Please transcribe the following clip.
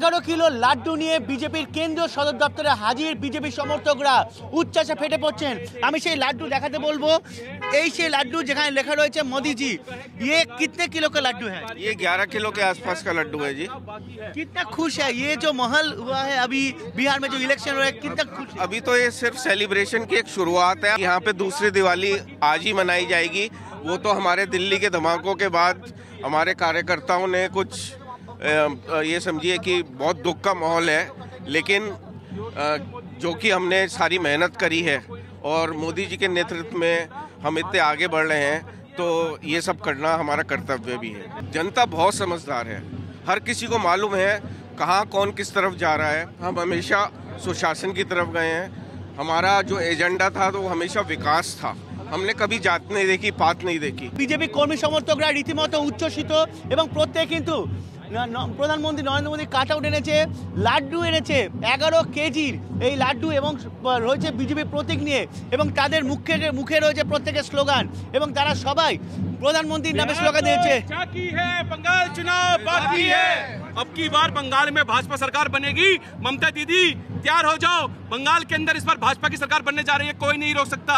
11 kilo laddu নিয়ে বিজেপির কেন্দ্রীয় সদর দপ্তরে হাজির বিজেপি সমর্থকরা উচ্ছ্বাসে ফেটে পড়ছেন। আমি সেই লাড্ডু দেখাতে বলবো। এই সেই লাড্ডू যেখানে লেখা রয়েছে मोदी जी, ये कितने किलो का लड्डू है? ये 11 किलो के आसपास का लड्डू है जी। कितना खुश है ये जो माहौल हुआ है अभी बिहार में जो इलेक्शन हुआ है, कितना खुश है? अभी तो ये सिर्फ सेलिब्रेशन की एक शुरुआत है। यहाँ पे दूसरी दिवाली आज ही मनाई जाएगी। वो तो हमारे दिल्ली के धमाकों के बाद हमारे कार्यकर्ताओं ने कुछ ये समझिए कि बहुत दुख का माहौल है, लेकिन जो कि हमने सारी मेहनत करी है और मोदी जी के नेतृत्व में हम इतने आगे बढ़ रहे हैं, तो ये सब करना हमारा कर्तव्य भी है। जनता बहुत समझदार है, हर किसी को मालूम है कहाँ कौन किस तरफ जा रहा है। हम हमेशा सुशासन की तरफ गए हैं। हमारा जो एजेंडा था तो वो हमेशा विकास था। हमने कभी जात नहीं देखी, पात नहीं देखी। বিজেপি কর্মী সমর্থকরা রীতিমতো উচ্ছ্বসিত এবং প্রত্যেকে কিন্তু প্রধানমন্ত্রী নরেন্দ্র মোদী কাট আউট এনেছে, লাড্ডু এনেছে 11 কেজির এই লাড্ডু এবং রয়েছে বিজেপি প্রতীক নিয়ে এবং তাদের মুখে রয়েছে প্রত্যেকের স্লোগান এবং তারা সবাই প্রধানমন্ত্রীর নামে স্লোগান দিয়েছে। बाकी है बंगाल चुनाव बाकी है, अब की बार बंगाल में भाजपा सरकार बनेगी। ममता दीदी तैयार हो जाओ, बंगाल के अंदर इस बार भाजपा की सरकार बनने जा रही है, कोई नहीं रोक सकता।